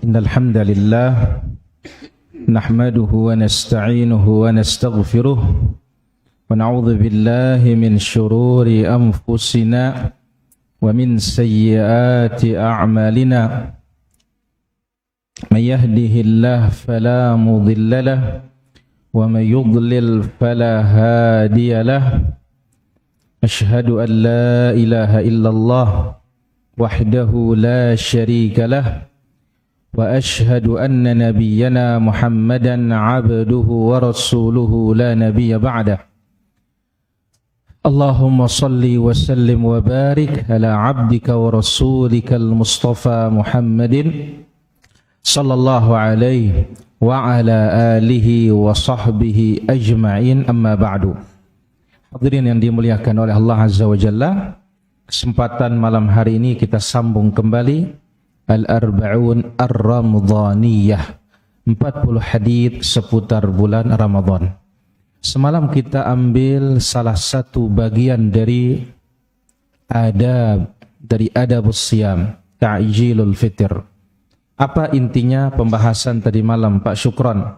إن الحمد لله نحمده ونستعينه ونستغفره ونعوذ بالله من شرور أنفسنا ومن سيئات أعمالنا من يهده الله فلا مضل له ومن يضلل فلا هادي له أشهد أن لا إله إلا الله وحده لا شريك له وأشهد أن نبينا محمدا عبده ورسوله لا نبي بعده اللهم صل وسلم وبارك على عبدك ورسولك المصطفى محمد صلى الله عليه وعلى آله وصحبه أجمعين أما بعد. Hadirin yang dimuliakan oleh Allah Azza wa Jalla, kesempatan malam hari ini kita sambung kembali Al-Arba'un Ar-Ramadhaniyah, 40 hadits seputar bulan Ramadan. Semalam kita ambil salah satu bagian dari adabus siyam, ta'jilul fitr. Apa intinya pembahasan tadi malam, Pak Syukron?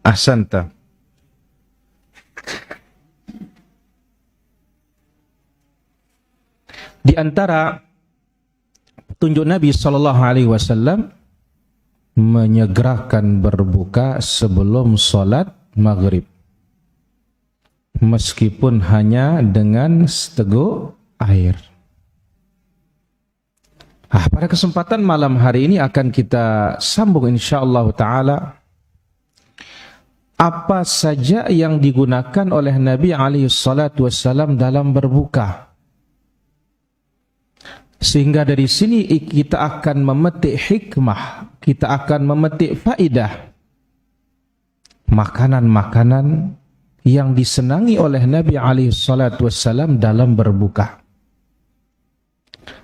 Ahsanta. Di antara petunjuk Nabi SAW menyegerakan berbuka sebelum sholat maghrib, meskipun hanya dengan seteguk air. Pada kesempatan malam hari ini akan kita sambung insyaallah ta'ala apa saja yang digunakan oleh Nabi SAW dalam berbuka. Sehingga dari sini kita akan memetik hikmah, kita akan memetik faidah makanan-makanan yang disenangi oleh Nabi SAW dalam berbuka.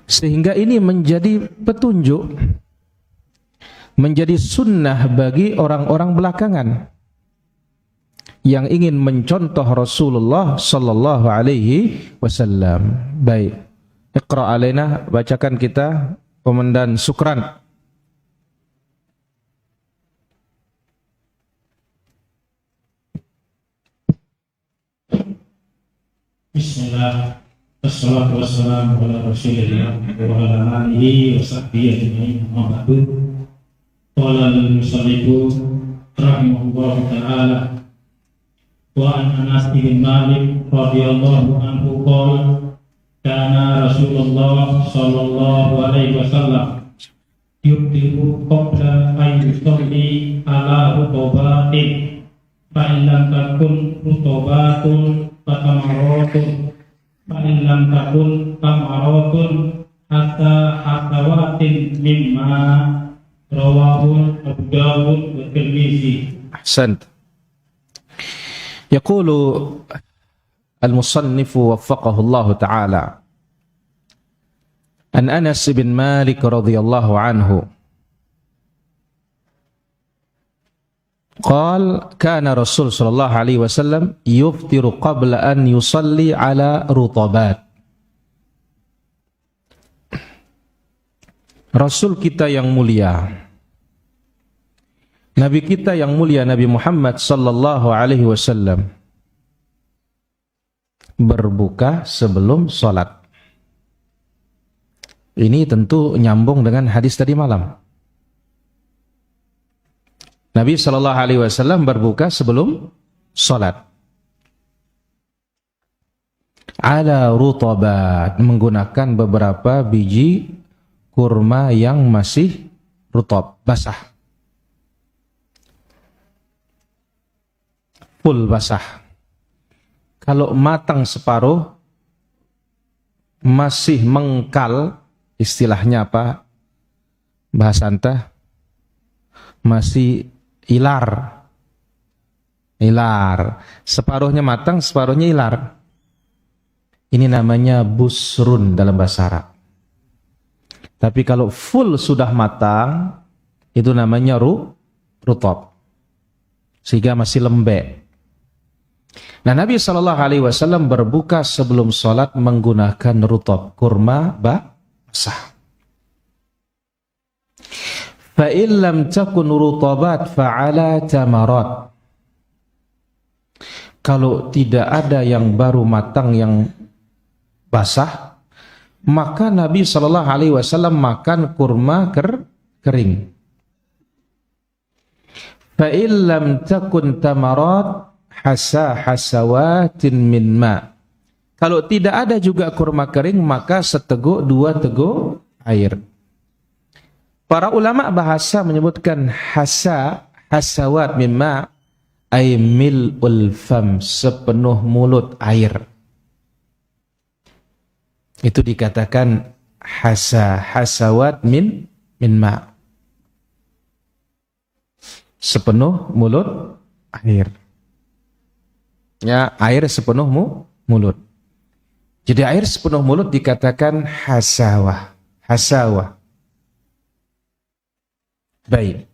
Sehingga ini menjadi petunjuk, menjadi sunnah bagi orang-orang belakangan yang ingin mencontoh Rasulullah sallallahu alaihi wasallam. Baik, Iqra alaina, bacakan kita Komandan Sukran. Bismillah, wassalatu wassalamu ala rasulillah wa ala alihi wa sahbihi ajma'in, amma ba'du. Qala al-musannifu rahimahullahu ta'ala wa an Anas bin Malik radhiyallahu anhu qala kana Rasulullah sallallahu alaihi wasallam yubdiru qabla an yusalli ala rutubatin fa in lam takun rutubatun fatamaratun fa in lam takun tamaratun hatta hasawatin mimma rawahu Abu Dawud wa Tirmizi. Ahsant. يقول المصنف وفقه الله تعالى عن أنس بن مالك رضي الله عنه قال كان رسول صلى الله عليه وسلم يفطر قبل أن يصلي على رطبات. Rasul kita yang mulia, Nabi kita yang mulia, Nabi Muhammad sallallahu alaihi wasallam berbuka sebelum sholat. Ini tentu nyambung dengan hadis tadi malam. Nabi sallallahu alaihi wasallam berbuka sebelum sholat. Ala rutabat, menggunakan beberapa biji kurma yang masih rutab, basah. Full basah. Kalau matang separuh, masih mengkal, istilahnya apa? Bahasa anta, masih ilar. Ilar. Separuhnya matang, separuhnya ilar. Ini namanya busrun dalam bahasa Arab. Tapi kalau full sudah matang, itu namanya rutab. Sehingga masih lembek. Nah, Nabi SAW berbuka sebelum sholat menggunakan rutab, kurma basah. Fa'in lam takun rutabat fa'ala tamarat. Kalau tidak ada yang baru matang yang basah, maka Nabi SAW makan kurma kering. Fa'in lam takun tamarat hasawatin min ma. Kalau tidak ada juga kurma kering, maka seteguk 2 teguk air. Para ulama bahasa menyebutkan hasawat min ma ay mil'ul fam, sepenuh mulut air. Itu dikatakan hasawat min ma, sepenuh mulut air. Ya, air sepenuh mulut. Jadi air sepenuh mulut dikatakan hasawah. Baik.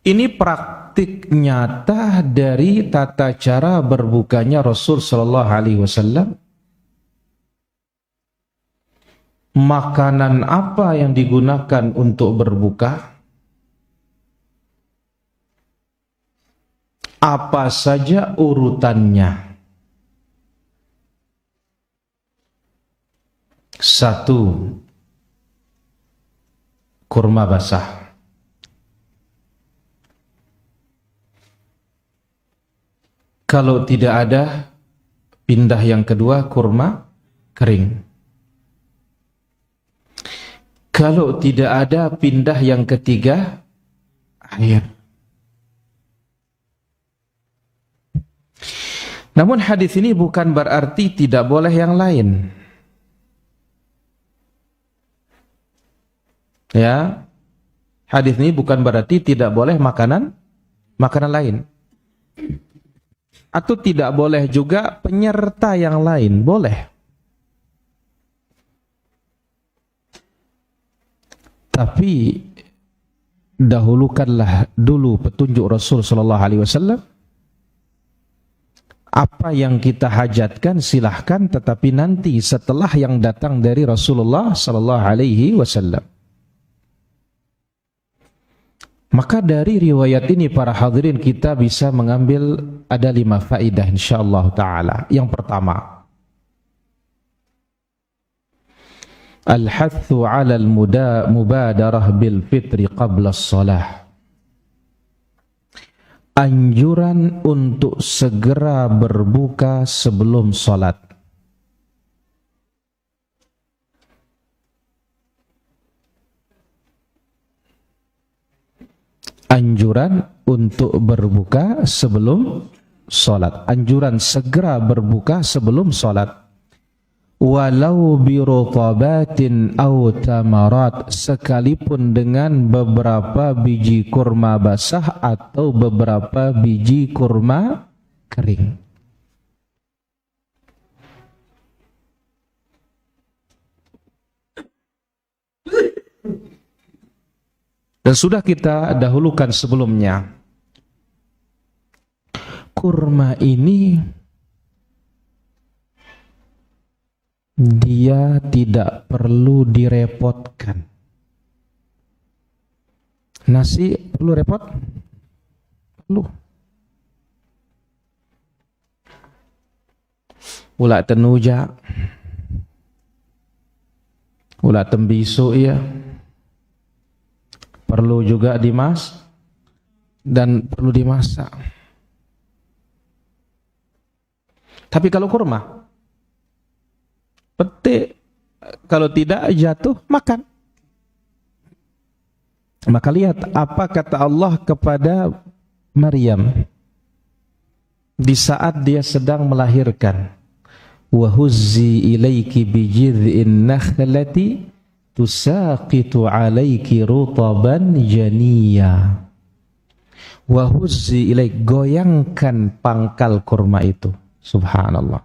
Ini praktik nyata dari tata cara berbukanya Rasul sallallahu alaihi wasallam. Makanan apa yang digunakan untuk berbuka? Apa saja urutannya? 1. Kurma basah. Kalau tidak ada, pindah yang kedua, kurma kering. Kalau tidak ada, pindah yang ketiga, air. Namun hadis ini bukan berarti tidak boleh yang lain. Ya, hadis ini bukan berarti tidak boleh makanan lain. Atau tidak boleh juga penyerta yang lain, boleh. Tapi dahulukanlah dulu petunjuk Rasul sallallahu alaihi wasallam. Apa yang kita hajatkan silahkan, tetapi nanti setelah yang datang dari Rasulullah sallallahu alaihi wasallam. Maka dari riwayat ini para hadirin kita bisa mengambil ada 5 faedah insyaallah taala. Yang pertama, al-hathu 'ala al-mubadarah bil fitri qabla as-shalah. Anjuran untuk segera berbuka sebelum salat. Anjuran untuk berbuka sebelum salat. Anjuran segera berbuka sebelum salat. Walau birutabatin aw tamarat, sekalipun dengan beberapa biji kurma basah atau beberapa biji kurma kering. Dan sudah kita dahulukan sebelumnya, kurma ini dia tidak perlu direpotkan. Nasi perlu repot? Perlu. Ulah tenuja, ulah tembisu ya. Perlu juga dan perlu dimasak. Tapi kalau kurma, petik, kalau tidak jatuh, makan. Maka lihat apa kata Allah kepada Maryam di saat dia sedang melahirkan. Wa huzzi ilaiki bijid'in nakhlati tusaqitu 'alaiki rutaban janiyya. Wa huzzi ilaik, goyangkan pangkal kurma itu. Subhanallah.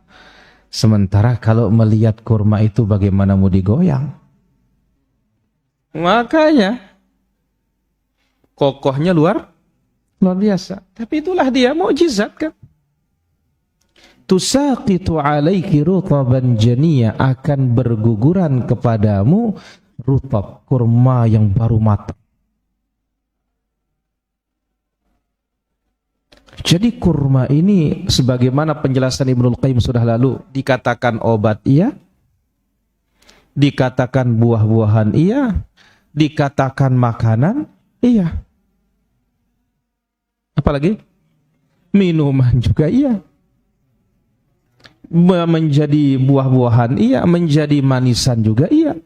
Sementara kalau melihat kurma itu bagaimana mau digoyang? Makanya kokohnya luar Luar biasa. Tapi itulah dia mukjizat kan. Tusaqitu alaiki rutaban janiya, akan berguguran kepadamu rutab, kurma yang baru matang. Jadi kurma ini sebagaimana penjelasan Ibnul Qayyim sudah lalu, dikatakan obat iya, dikatakan buah-buahan iya, dikatakan makanan iya. Apalagi? Minuman juga iya. Menjadi buah-buahan iya, menjadi manisan juga iya.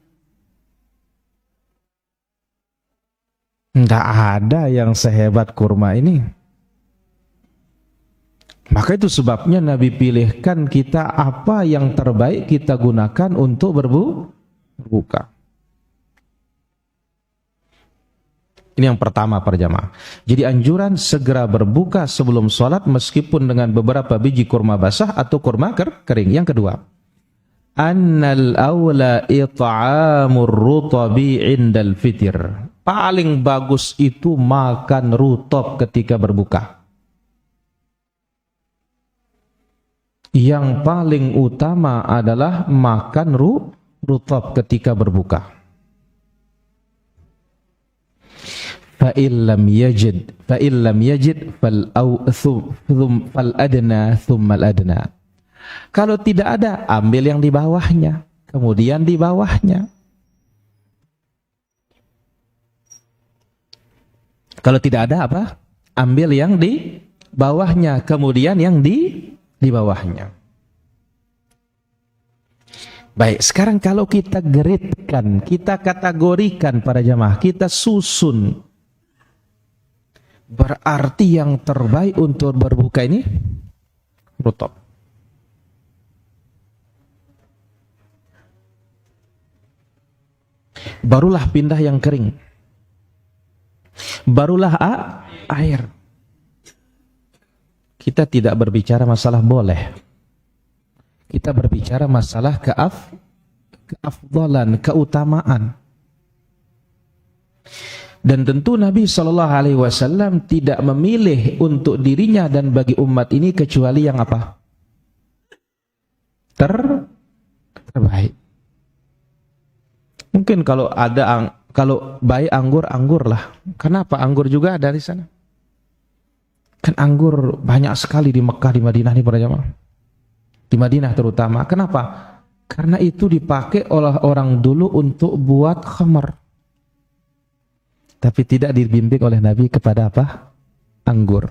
Enggak ada yang sehebat kurma ini. Maka itu sebabnya Nabi pilihkan kita apa yang terbaik kita gunakan untuk berbuka. Ini yang pertama para jamaah. Jadi anjuran segera berbuka sebelum sholat meskipun dengan beberapa biji kurma basah atau kurma kering. Yang kedua, annal awla it'amur rutabi indal fitir. Paling bagus itu makan rutab ketika berbuka. Yang paling utama adalah makan rutab ketika berbuka. Fa'illam yajid fal adna thumma al adna. Kalau tidak ada, ambil yang di bawahnya, kemudian di bawahnya. Kalau tidak ada apa? Ambil yang di bawahnya, kemudian yang di bawahnya. Baik, sekarang kalau kita geritkan, kita kategorikan para jamaah, kita susun. Berarti yang terbaik untuk berbuka ini rutab. Barulah pindah yang kering. Barulah air. Kita tidak berbicara masalah boleh. Kita berbicara masalah keafdalan, keutamaan. Dan tentu Nabi SAW tidak memilih untuk dirinya dan bagi umat ini kecuali yang apa? Terbaik. Mungkin kalau baik anggur lah. Kenapa anggur juga ada di sana? Kan anggur banyak sekali di Mekah, di Madinah nih para jamaah. Di Madinah terutama. Kenapa? Karena itu dipakai oleh orang dulu untuk buat khamar. Tapi tidak dibimbing oleh Nabi kepada apa? Anggur.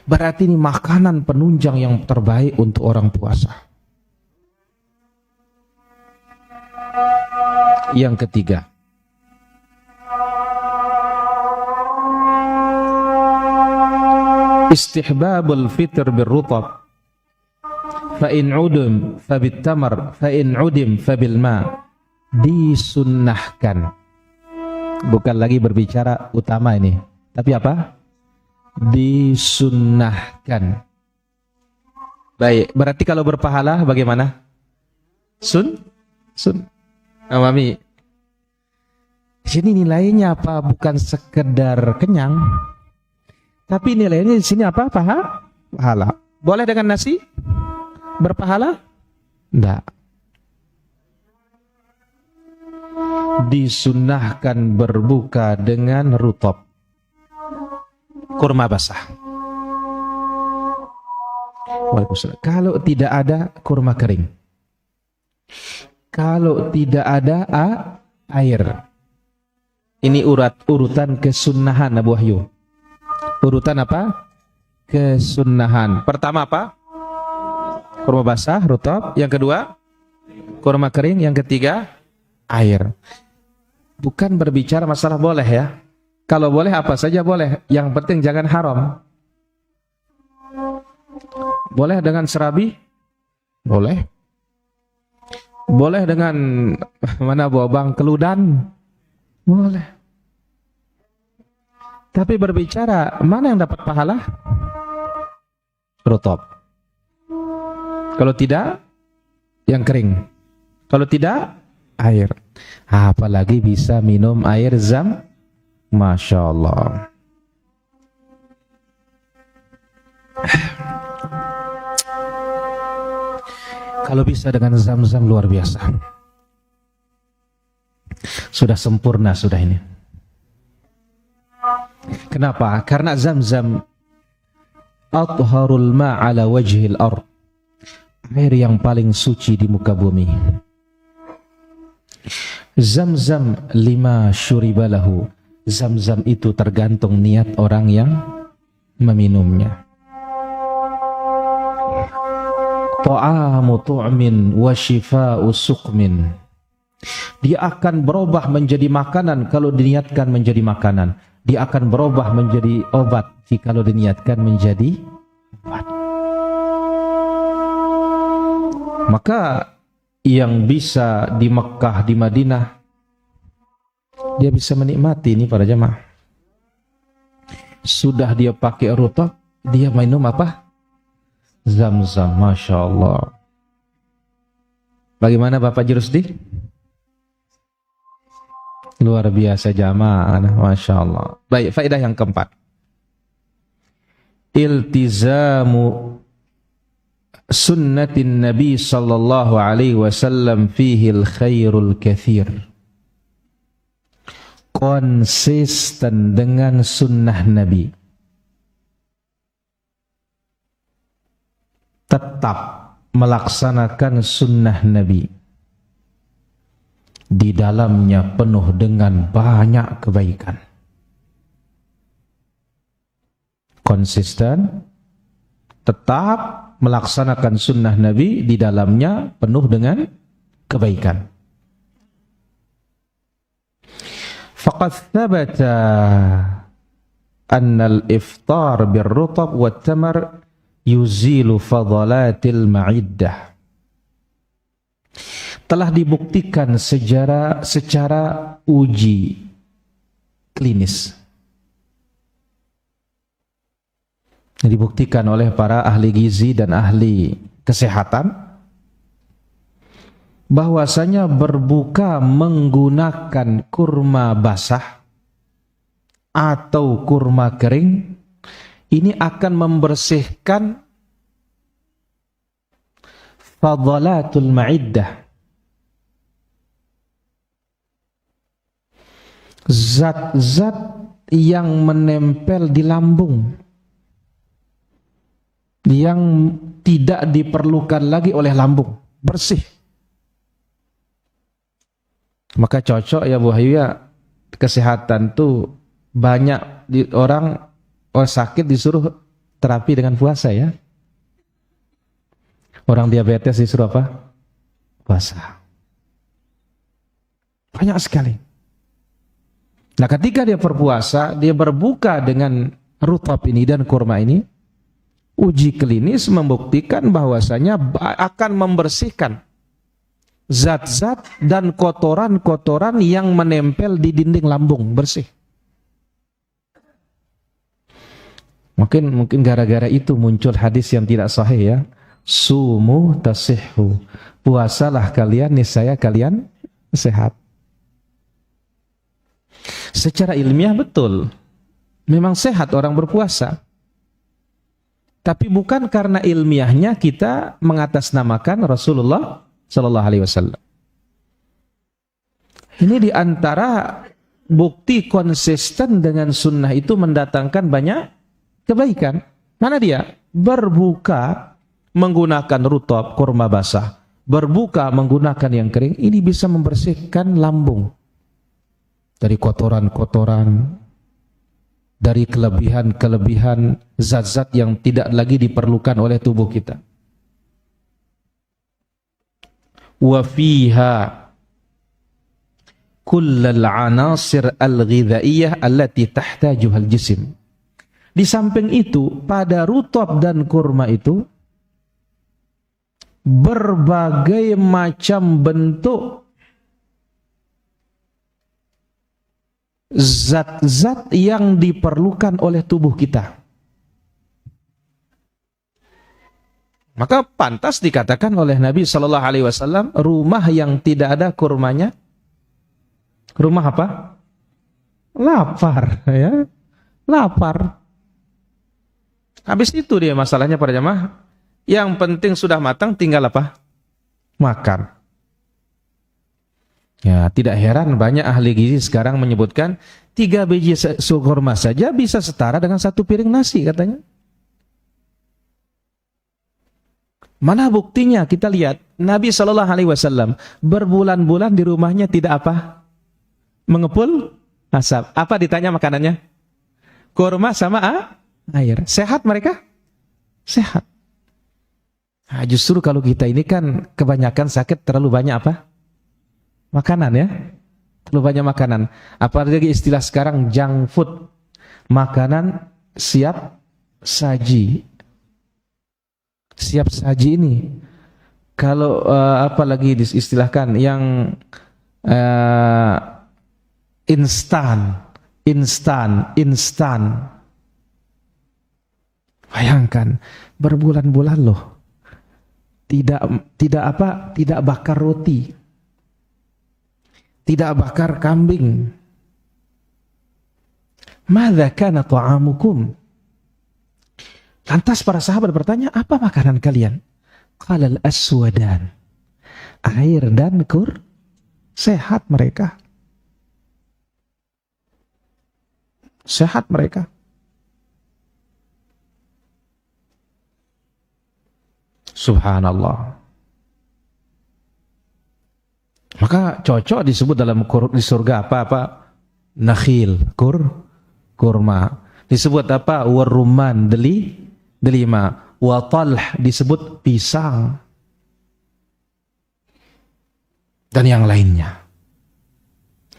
Berarti ini makanan penunjang yang terbaik untuk orang puasa. Yang ketiga, istihbabul fitr birrutab, fa in udum fa bitamar, fa in udim fa bil ma. Disunnahkan. Bukan lagi berbicara utama ini, tapi apa? Disunnahkan. Baik, berarti kalau berpahala bagaimana? Sun. Mami, sini nilainya apa? Bukan sekedar kenyang, tapi nilainya di sini apa? Pahala. Boleh dengan nasi? Berpahala? Enggak. Disunnahkan berbuka dengan rutab, kurma basah. Waalaikumsalam. Kalau tidak ada kurma kering, kalau tidak ada air. Ini urutan kesunnahan Abu Wahyu. Urutan apa? Kesunnahan. Pertama apa? Kurma basah, rutab. Yang kedua, kurma kering. Yang ketiga, air. Bukan berbicara masalah boleh ya. Kalau boleh apa saja boleh. Yang penting jangan haram. Boleh dengan serabi? Boleh. Boleh dengan mana buah bang keludan? Boleh. Tapi berbicara mana yang dapat pahala? Rutab. Kalau tidak, yang kering. Kalau tidak, air. Apalagi bisa minum air Masya Allah. Kalau bisa dengan Zam-Zam luar biasa. Sudah sempurna sudah ini. Kenapa? Karena Zam-Zam atharul ma' ala wajhil ard. Air yang paling suci di muka bumi. Zam-Zam lima syuribalahu. Zam-Zam itu tergantung niat orang yang meminumnya. Ta'amu tu'min wa shifa'u suqmin. Dia akan berubah menjadi makanan kalau diniatkan menjadi makanan. Dia akan berubah menjadi obat jika diniatkan menjadi obat. Maka yang bisa di Mekah, di Madinah, dia bisa menikmati ini para jamaah. Sudah dia pakai rutab, dia minum apa? Zam-Zam, Masya Allah. Bagaimana Bapak Jurusdi? Luar biasa jamaah, Masya Allah. Baik, faedah yang keempat. Iltizamu sunnatin Nabi sallallahu alaihi wasallam fihil khairul kathir. Konsisten dengan sunnah Nabi. Tetap melaksanakan sunnah Nabi. Di dalamnya penuh dengan banyak kebaikan. Konsisten, tetap melaksanakan sunnah Nabi, di dalamnya penuh dengan kebaikan. Faqad thabata anna al-iftar bir-rutab wat-tamar yuzilu fadalatil ma'iddah. Telah dibuktikan secara uji klinis. Dibuktikan oleh para ahli gizi dan ahli kesehatan bahwasanya berbuka menggunakan kurma basah atau kurma kering ini akan membersihkan fadalatul ma'iddah, zat-zat yang menempel di lambung, yang tidak diperlukan lagi oleh lambung, bersih. Maka cocok ya Bu Hayu ya, kesehatan tuh banyak orang sakit disuruh terapi dengan puasa ya. Orang diabetes disuruh apa? Puasa. Banyak sekali. Nah ketika dia berpuasa, dia berbuka dengan rutab ini dan kurma ini, uji klinis membuktikan bahwasanya akan membersihkan zat-zat dan kotoran-kotoran yang menempel di dinding lambung, bersih. Mungkin gara-gara itu muncul hadis yang tidak sahih ya. Sumu tasihhu. Puasalah kalian, niscaya kalian sehat. Secara ilmiah betul. Memang sehat orang berpuasa. Tapi bukan karena ilmiahnya kita mengatasnamakan Rasulullah sallallahu alaihi wasallam. Ini diantara bukti konsisten dengan sunnah itu mendatangkan banyak kebaikan. Mana dia? Berbuka menggunakan rutab, kurma basah. Berbuka menggunakan yang kering. Ini bisa membersihkan lambung dari kotoran-kotoran, dari kelebihan-kelebihan zat-zat yang tidak lagi diperlukan oleh tubuh kita. Wa fiha kullal anasir al-ghidhaiyah allati tahtajuha al-jism. Di samping itu, pada rutab dan kurma itu berbagai macam bentuk zat-zat yang diperlukan oleh tubuh kita. Maka pantas dikatakan oleh Nabi Shallallahu Alaihi Wasallam, rumah yang tidak ada kurmanya, rumah apa? Lapar, ya, lapar. Habis itu dia masalahnya para jamaah. Yang penting sudah matang, tinggal apa? makan. Ya, tidak heran banyak ahli gizi sekarang menyebutkan 3 biji kurma saja bisa setara dengan 1 piring nasi katanya. Mana buktinya? Kita lihat Nabi SAW berbulan-bulan di rumahnya tidak apa? Mengepul asap. Apa ditanya makanannya? Kurma sama air. Sehat mereka? Sehat. Nah, justru kalau kita ini kan kebanyakan sakit terlalu banyak apa? Makanan ya. Terlalu banyak makanan. Apalagi istilah sekarang junk food. Makanan siap saji. Siap saji ini. Kalau apalagi diistilahkan yang instan. Bayangkan berbulan-bulan loh. Tidak bakar roti. Tidak bakar kambing. Madza kana ta'amukum? Lantas para sahabat bertanya, apa makanan kalian? Qalal aswadan. Air dan kur. Sehat mereka. Sehat mereka. Subhanallah. Maka cocok disebut dalam di surga apa? Nakhil, kurma. Disebut apa? Waruman, delima. Wa talh disebut pisang. Dan yang lainnya.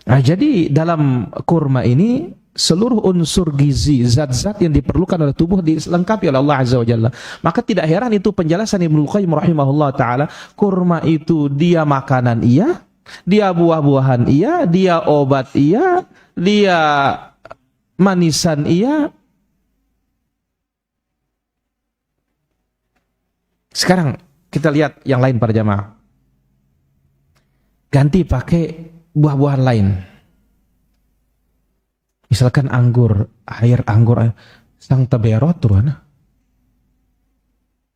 Nah, jadi dalam kurma ini seluruh unsur gizi, zat-zat yang diperlukan oleh tubuh dilengkapi oleh Allah Azza wa Jalla. Maka tidak heran itu penjelasan Ibnu Qayyim rahimahullah ta'ala, kurma itu dia makanan iya, dia buah-buahan iya, dia obat iya, dia manisan iya. Sekarang kita lihat yang lain para jamaah. Ganti pakai buah-buahan lain. Misalkan anggur, air anggur, sang taberot turuana.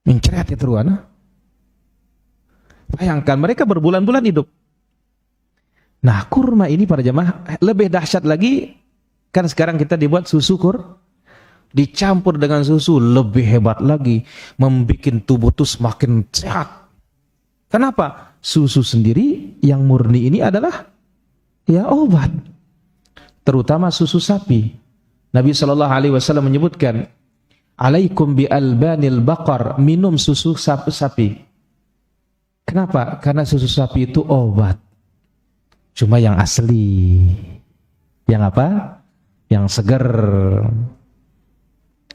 Mencret ya turuana. Bayangkan mereka berbulan-bulan hidup. Nah, kurma ini para jamaah lebih dahsyat lagi. Kan sekarang kita dibuat susu dicampur dengan susu, lebih hebat lagi, membuat tubuh itu semakin sehat. Kenapa? Susu sendiri yang murni ini adalah ya obat. Terutama susu sapi. Nabi SAW menyebutkan, alaikum bi albanil baqar, minum susu sapi. Kenapa? Karena susu sapi itu obat. Cuma yang asli. Yang apa? Yang segar.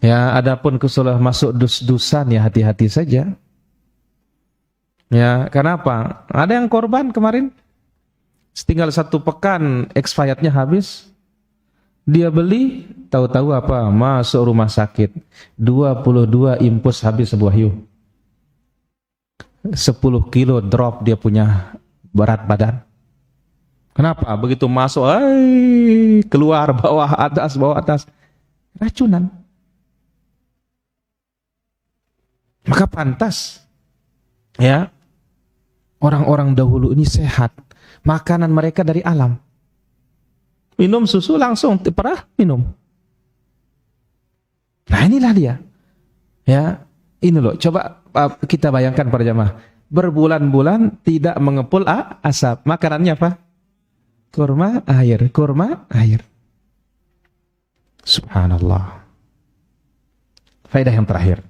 Ya, adapun kesulah masuk dus-dusan ya hati-hati saja. Ya, kenapa? Ada yang korban kemarin, tinggal 1 pekan expirednya habis. Dia beli, tahu-tahu apa? Masuk rumah sakit. 22 impus habis sebuah hiu. 10 kilo drop dia punya berat badan. Kenapa? Begitu masuk, keluar bawah atas. Racunan. Maka pantas ya orang-orang dahulu ini sehat. Makanan mereka dari alam. Minum susu langsung pernah minum. Nah, inilah dia. Ya, ini loh. Coba kita bayangkan para jamaah. Berbulan-bulan tidak mengepul asap. Makanannya apa? Kurma air. Subhanallah. Faedah yang terakhir.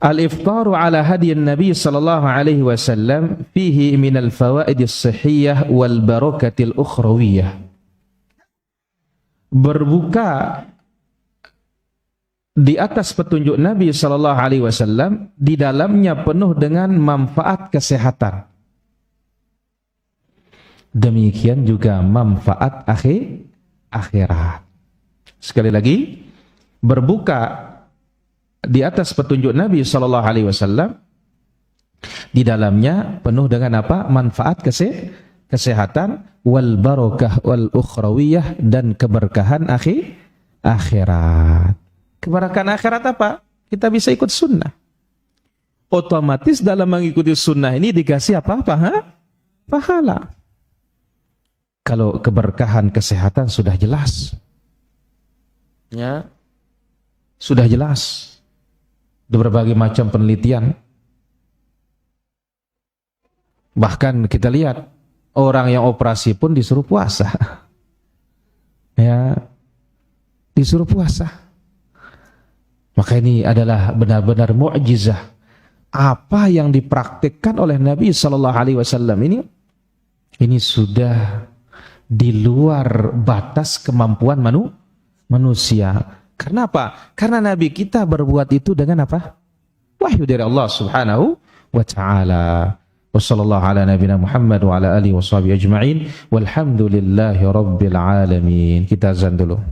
Al-iftaru ala hadiyin Nabi sallallahu alaihi wasallam fihi minal fawaidis sihhiyah wal barakatil ukhrawiyah. Berbuka di atas petunjuk Nabi sallallahu alaihi wasallam di dalamnya penuh dengan manfaat kesehatan. Demikian juga manfaat akhirat. Sekali lagi, berbuka di atas petunjuk Nabi sallallahu alaihi wasallam di dalamnya penuh dengan apa? Manfaat kesehatan wal barakah wal ukhrawiyah, dan keberkahan akhirat. Keberkahan akhirat apa? Kita bisa ikut sunnah. otomatis dalam mengikuti sunnah ini dikasih apa? Pahala. Kalau keberkahan kesehatan sudah jelas. Ya. Sudah jelas. Di berbagai macam penelitian. Bahkan kita lihat orang yang operasi pun disuruh puasa. Ya. Disuruh puasa. Maka ini adalah benar-benar mukjizat. Apa yang dipraktikkan oleh Nabi sallallahu alaihi wasallam ini sudah di luar batas kemampuan manusia. Karena apa? Karena Nabi kita berbuat itu dengan apa? Wahyu dari Allah Subhanahu wa taala. Wassallallahu ala nabiyina Muhammad wa ala alihi washabihi ajma'in. Walhamdulillahi rabbil alamin. Kita azan dulu.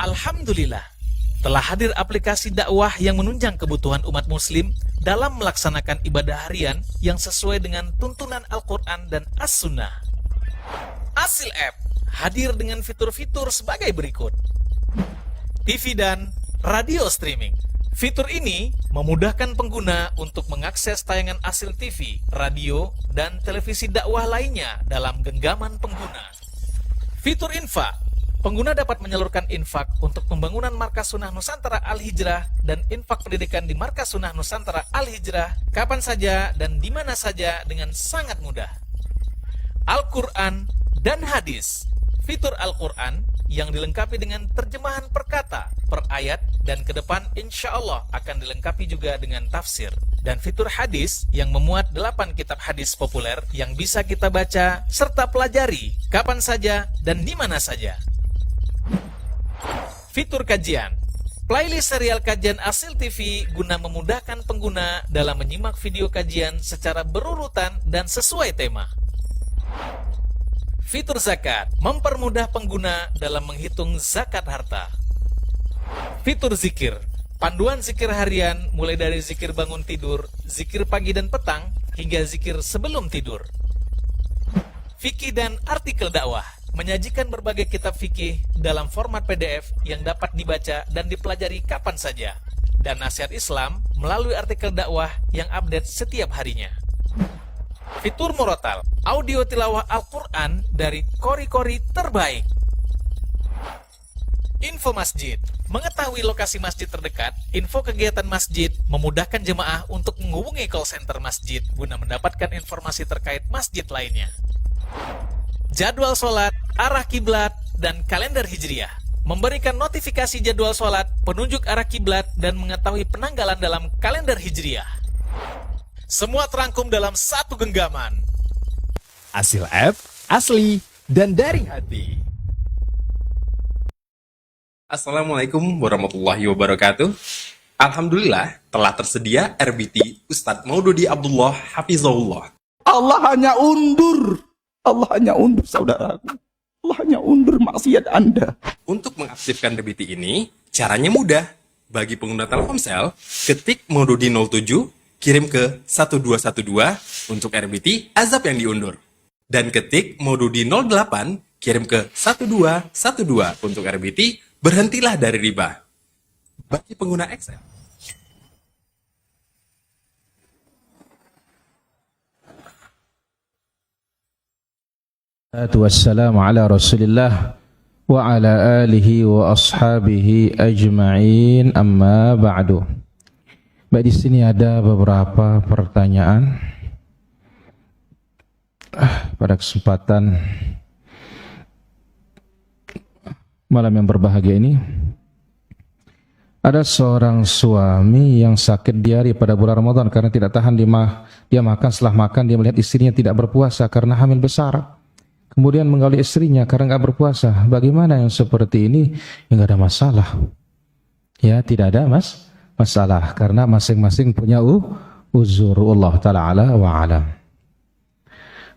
Alhamdulillah, telah hadir aplikasi dakwah yang menunjang kebutuhan umat muslim dalam melaksanakan ibadah harian yang sesuai dengan tuntunan Al-Quran dan As-Sunnah. Asil App hadir dengan fitur-fitur sebagai berikut. TV dan radio streaming. Fitur ini memudahkan pengguna untuk mengakses tayangan Asil TV, radio, dan televisi dakwah lainnya dalam genggaman pengguna. Fitur infak. Pengguna dapat menyalurkan infak untuk pembangunan Markas Sunnah Nusantara Al-Hijrah dan infak pendidikan di Markas Sunnah Nusantara Al-Hijrah kapan saja dan di mana saja dengan sangat mudah. Al-Quran dan Hadis. Fitur Al-Quran yang dilengkapi dengan terjemahan per kata, per ayat, dan ke depan insya Allah akan dilengkapi juga dengan tafsir. Dan fitur hadis yang memuat 8 kitab hadis populer yang bisa kita baca serta pelajari kapan saja dan di mana saja. Fitur kajian. Playlist serial kajian Asil TV guna memudahkan pengguna dalam menyimak video kajian secara berurutan dan sesuai tema. Fitur zakat. Mempermudah pengguna dalam menghitung zakat harta. Fitur zikir. Panduan zikir harian mulai dari zikir bangun tidur, zikir pagi dan petang, hingga zikir sebelum tidur. Fikih dan artikel dakwah. Menyajikan berbagai kitab fikih dalam format PDF yang dapat dibaca dan dipelajari kapan saja. Dan nasihat Islam melalui artikel dakwah yang update setiap harinya. Fitur Murotal, audio tilawah Al-Quran dari kori-kori terbaik. Info Masjid, mengetahui lokasi masjid terdekat, info kegiatan masjid, memudahkan jemaah untuk menghubungi call center masjid guna mendapatkan informasi terkait masjid lainnya. Jadwal sholat, arah kiblat, dan kalender hijriah. Memberikan notifikasi jadwal sholat, penunjuk arah kiblat, dan mengetahui penanggalan dalam kalender hijriah. Semua terangkum dalam satu genggaman. Asil App, asli, dan dari hati. Assalamualaikum warahmatullahi wabarakatuh. Alhamdulillah telah tersedia RBT Ustadz Maududi Abdullah Hafizahullah. Allah hanya undur saudaraku. Allah hanya undur maksiat Anda. Untuk mengaktifkan RBT ini, caranya mudah. Bagi pengguna Telkomsel, ketik Maududi 07, kirim ke 1212 untuk RBT azab yang diundur. Dan ketik Maududi 08, kirim ke 1212 untuk RBT berhentilah dari riba. Bagi pengguna Excel, Wassalamu ala Rasulillah wa ala alihi wa ashabihi ajma'in, amma ba'du. Baik, di sini ada beberapa pertanyaan. Pada kesempatan malam yang berbahagia ini, ada seorang suami yang sakit diare pada bulan Ramadan karena tidak tahan dia makan. Setelah makan dia melihat istrinya tidak berpuasa karena hamil besar. Kemudian menggauli istrinya karena nggak berpuasa. Bagaimana yang seperti ini? Ya, nggak ada masalah. Ya, tidak ada masalah karena masing-masing punya uzur. Allah Ta'ala ala wa alam.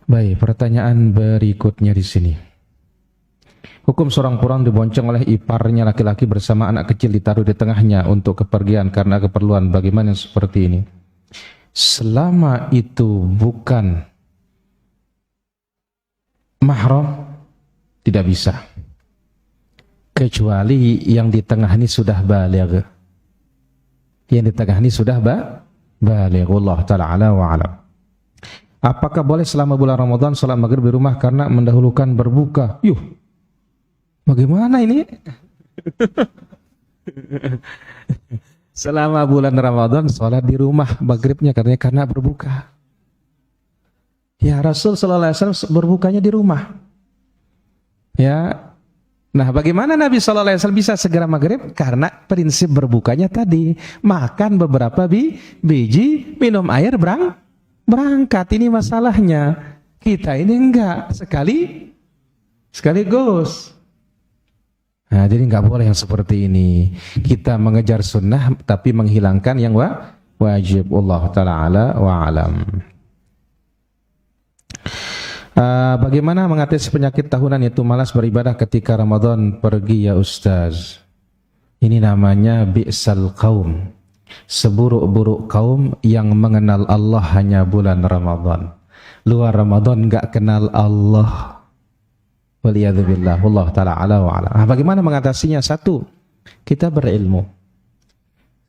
Baik, pertanyaan berikutnya di sini. Hukum seorang perempuan dibonceng oleh iparnya laki-laki bersama anak kecil ditaruh di tengahnya untuk kepergian karena keperluan. Bagaimana seperti ini? Selama itu bukan mahram, tidak bisa. Kecuali yang di tengah ini sudah baligh. Yang di tengah ini sudah baligh. Allah ta'ala ala wa alam. Apakah boleh selama bulan Ramadan salat maghrib di rumah karena mendahulukan berbuka? Yuh, bagaimana ini? Selama bulan Ramadan salat di rumah maghribnya katanya karena berbuka. Ya, Rasul sallallahu alaihi wasallam berbukanya di rumah. Ya. Nah, bagaimana Nabi sallallahu alaihi wasallam bisa segera maghrib? Karena prinsip berbukanya tadi, makan beberapa biji, minum air berangkat. Ini masalahnya. Kita ini enggak, sekaligus. Nah, jadi enggak boleh yang seperti ini. Kita mengejar sunnah tapi menghilangkan yang wajib. Allah ta'ala ala wa alam. Bagaimana mengatasi penyakit tahunan yaitu malas beribadah ketika Ramadan pergi ya Ustaz? Ini namanya bi'sal qaum. Seburuk-buruk kaum yang mengenal Allah hanya bulan Ramadan. Luar Ramadan enggak kenal Allah. Waliyadzubillah. Allah ta'ala ala wa ala. Bagaimana mengatasinya? Satu, kita berilmu.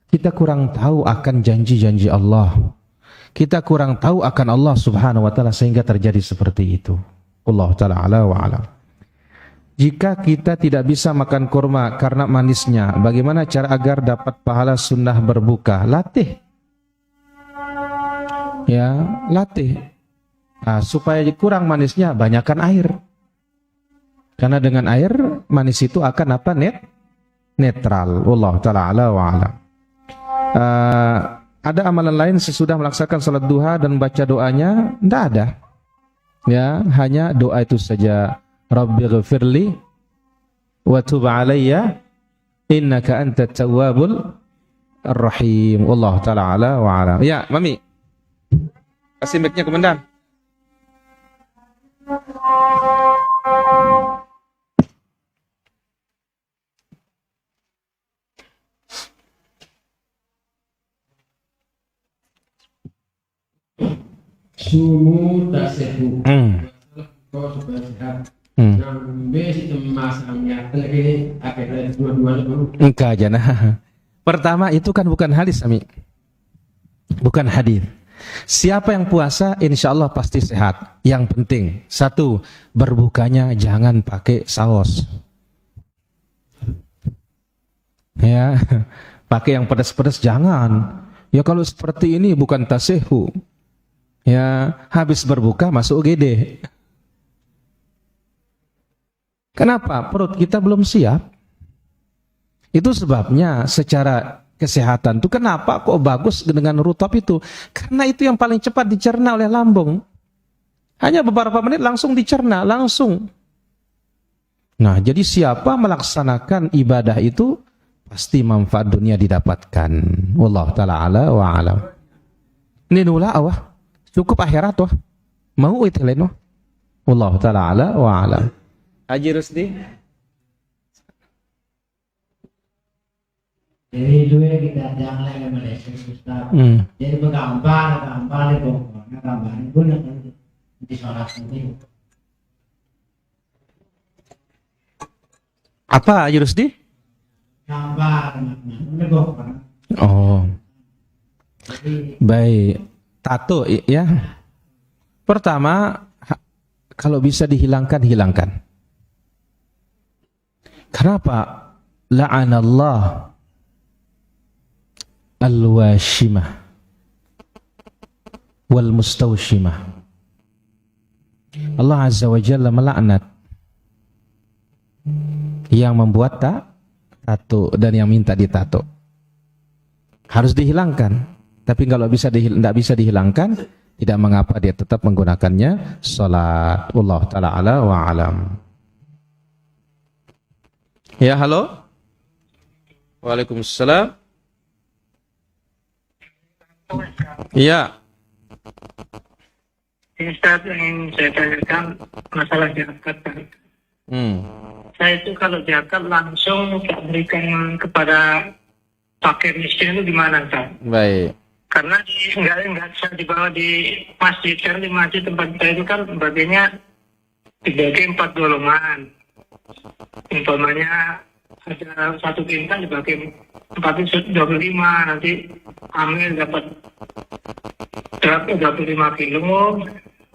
Kita kurang tahu akan janji-janji Allah. Kita kurang tahu akan Allah subhanahu wa ta'ala sehingga terjadi seperti itu. Allah ta'ala ala wa ala. Jika kita tidak bisa makan kurma karena manisnya, bagaimana cara agar dapat pahala sunnah berbuka? Latih. Ya, latih. Nah, supaya kurang manisnya, banyakkan air. Karena dengan air, manis itu akan apa? Netral. Allah ta'ala ala wa ala. Ada amalan lain sesudah melaksanakan salat duha dan baca doanya? Tidak ada. Ya, hanya doa itu saja. Rabbighfirli wa tub alayya innaka antat tawwabul rahim. Wallahu ta'ala ala wa ala. Ya, Mami. Kasih mic-nya komandan. Sumu tak sehu. Kau supaya sehat. Nambah masangnya lagi akhirnya dua-dua baru. Enggak aja nah. Pertama itu kan bukan hadis, Ami. Bukan hadis. Siapa yang puasa insya Allah pasti sehat. Yang penting satu, berbukanya jangan pakai saus. Ya, pakai yang pedas-pedas jangan. Ya kalau seperti ini bukan tasehu. Ya, habis berbuka masuk UGD. Kenapa? Perut kita belum siap. Itu sebabnya secara kesehatan itu kenapa kok bagus dengan rutop itu? Karena itu yang paling cepat dicerna oleh lambung. Hanya beberapa menit langsung dicerna, langsung. Nah, jadi siapa melaksanakan ibadah itu pasti manfaat dunia didapatkan. Wallahu ta'ala ala wa alam. Ini nula awah. Cukup akhirat wah. Mau itu lain wah. Wallahu ta'ala ala wa alam. Haji Rusdi. Jadi dua kita jangan lagi Malaysia Ustaz. Jadi bergambar itu pokoknya gambar itu nanti di sholat nanti. Apa Haji Rusdi? Gambar pokoknya. Oh. Baik. Tato ya. Pertama kalau bisa dihilangkan, hilangkan. Kenapa? La'anallah al-washimah wal mustawshimah. Allah Azza wa Jalla melaknat yang membuat tato dan yang minta ditato. Harus dihilangkan. Tapi kalau tidak bisa dihilangkan, tidak mengapa dia tetap menggunakannya salat. Allah ta'ala ala wa alam. Ya, halo. Waalaikumsalam. Iya. Ini Ustaz ingin saya tanyakan masalah zakat. Saya itu kalau zakat langsung tak berikan kepada fakir miskin itu gimana Ustaz? Baik. Karena enggak bisa dibawa di masjid. Karena di masjid tempat saya itu kan bagiannya dibagi 4 golongan. Umpamanya ada 1 kintal dibagi 4 25, nanti amil dapat 25 kilo,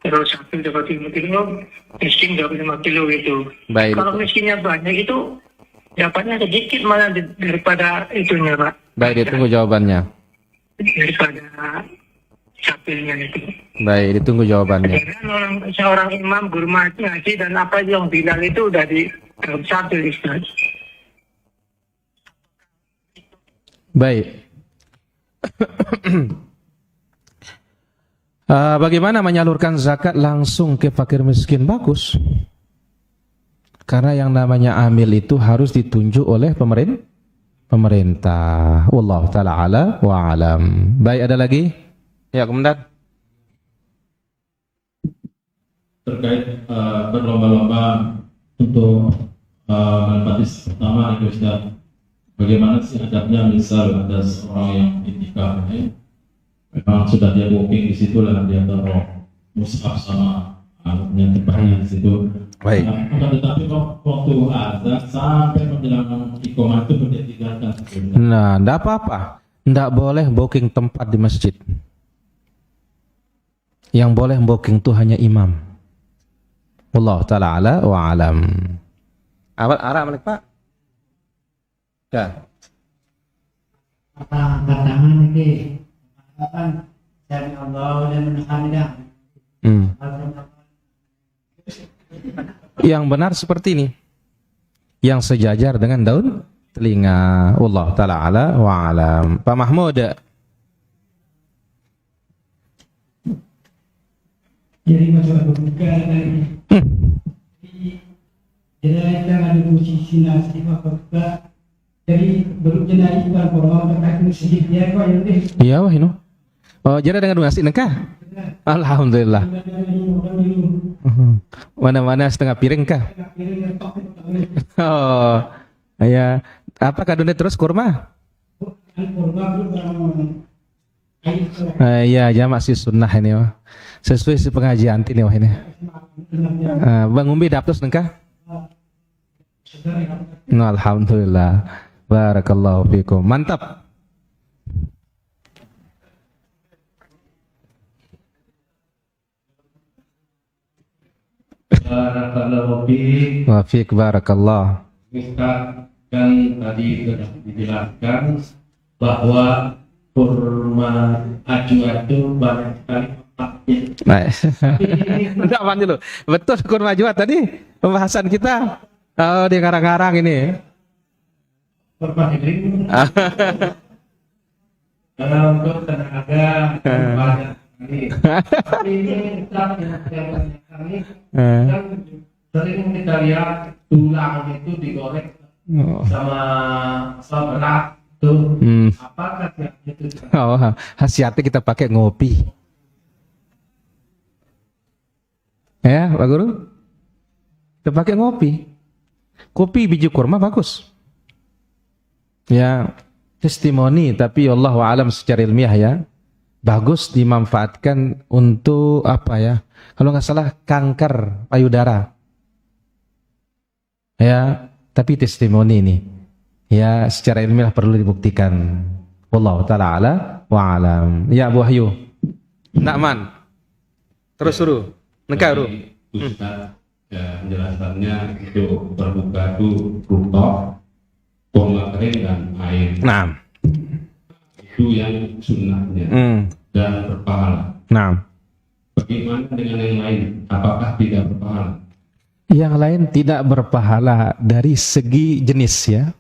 terus sapi dapat 5 kilo, miskin dapat 5 kilo gitu. Baik. Kalau miskinnya banyak itu dapatnya sedikit malah daripada itunya Pak. Baik, ditunggu jawabannya. Daripada sapinya itu. Baik, ditunggu jawabannya. Dan seorang imam guru ngaji dan apa yang bilang itu udah di dalam satu Ustaz. Baik. Bagaimana menyalurkan zakat langsung ke fakir miskin? Bagus. Karena yang namanya amil itu harus ditunjuk oleh pemerintah. Wallahu ta'ala ala wa alam. Baik, ada lagi? Ya, komentar. Terkait berlomba-lomba untuk menempati pertama itu Ustaz. Bagaimana sih adabnya misal ada seorang yang itikaf memang sudah dia booking di situ lah, dia taruh mushaf sama alatnya tempatnya di situ. Baik. Tetapi waktu azan sampai menjelang iqamah itu dia tinggalkan. Nah, enggak apa-apa. Enggak boleh booking tempat di masjid. Yang boleh booking itu hanya imam. Wallahu ta'ala ala wa alam. Awal arah Malik Pak. Ya. Apa tangan ini? Kan dari Allah dan Hamidah. Yang benar seperti ini. Yang sejajar dengan daun telinga. Wallahu ta'ala ala wa alam. Pak Mahmud. Jadi masalah berbuka tadi. Jadi kita ada posisi nasi berbuka. Jadi baru jenai ikan korma terkait masjid dia kok yang ini. Iya wah ini. Oh, jadi dengan nasi nengkah? Alhamdulillah. Mana-mana setengah piring kah? Oh, ya. Apa kadunnya terus kurma? Iya, jamak si sunnah ini wah. Sesuai si pengajian ini wah ini. Bang Umbi dapet nengkah? Alhamdulillah. Barakallahu fikum. Mantap. Barakallahu fiik. Wa fiik barakallah. Ustaz, kan tadi sudah dijelaskan bahwa kurma ajwa itu banyak sekali manfaatnya. Enggak apa dulu. Betul kurma ajwa tadi pembahasan kita. Oh, di karang-karang ini. Kurma ini untuk tenaga banyak sekali. Tapi ini Ustaz yang kan sering kita lihat tulang itu digoreng sama beras tuh. Apakah itu? Oh, khasiatnya kita pakai ngopi. Ya, Pak Guru? Kita pakai ngopi. Kopi biji kurma bagus. Ya, testimoni, tapi Allahu a'lam secara ilmiah ya. Bagus dimanfaatkan untuk apa ya? Kalau nggak salah kanker payudara. Ya, tapi testimoni ini. Ya, secara ilmiah perlu dibuktikan. Wallahu ta'ala ala wa alam. Ya, Bu Wahyu. Nakman. Terus suruh. Nekah suruh. Ustaz, ya, penjelasannya itu berbuka itu rutok, kurma kering dan air. Nah. Itu yang sunnahnya dan berpahala. Nah. Bagaimana dengan yang lain? Apakah tidak berpahala? Yang lain tidak berpahala dari segi jenis ya.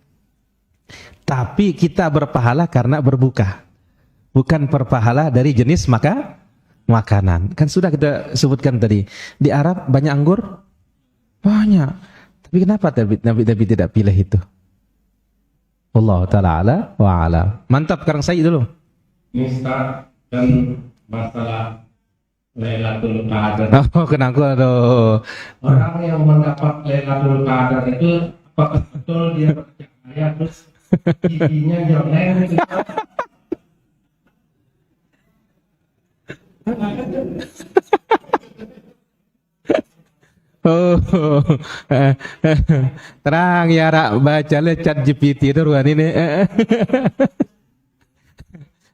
Tapi kita berpahala karena berbuka. Bukan berpahala dari jenis makanan. Kan sudah kita sebutkan tadi. Di Arab banyak anggur? Banyak. Tapi kenapa Nabi tidak pilih itu? Allah ta'ala wa ala. Mantap, sekarang saya dulu. Ustaz, dan masalah Lailatul Qadar. Oh, kenapa tuh? Orang yang mendapat Lailatul Qadar itu apakah betul dia percaya terus giginya jelek gitu? Oh, terang ya rak baca chat GPT itu ruan ini.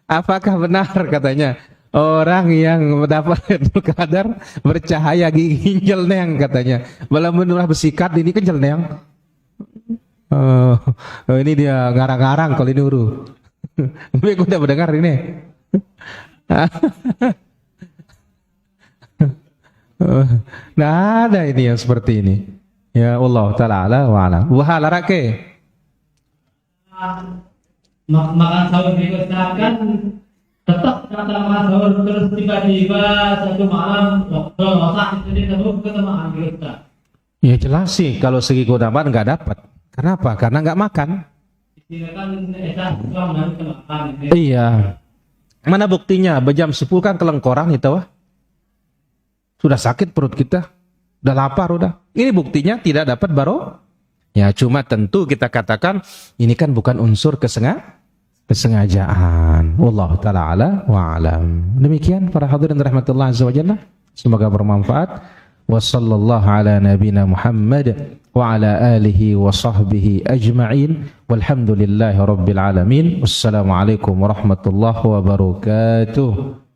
Apakah benar katanya orang yang mendapat Lailatul Qadar bercahaya gigi jelneng katanya. Malah menurut besikat ini kan jelneng. Oh, ini dia ngarang-ngarang kalau ini uru. Gue udah mendengar ini. Nah ada ini yang seperti ini. Ya Allah Ta'ala wa'ala. Wahala rake. Makan sahur di Ustaz kan tetap kata makan sahur terus tiba-tiba satu malam kalau otak itu dia ketemu di Ustaz. Ya jelas sih kalau segi keutamaan nggak dapat. Kenapa? Karena nggak makan. Silakan makan. Iya. Mana buktinya? Jam 10 kan kelengkoran itu wah. Sudah sakit perut kita, udah lapar udah. Ini buktinya tidak dapat baro. Ya cuma tentu kita katakan ini kan bukan unsur kesengajaan. Wallahu ta'ala ala wa alam. Demikian para hadirin rahmatullah azza wa jalla. Semoga bermanfaat. Wa sallallahu ala nabina Muhammad wa ala alihi wa sahbihi ajma'in. Walhamdulillahi rabbil alamin. Wassalamualaikum warahmatullahi wabarakatuh.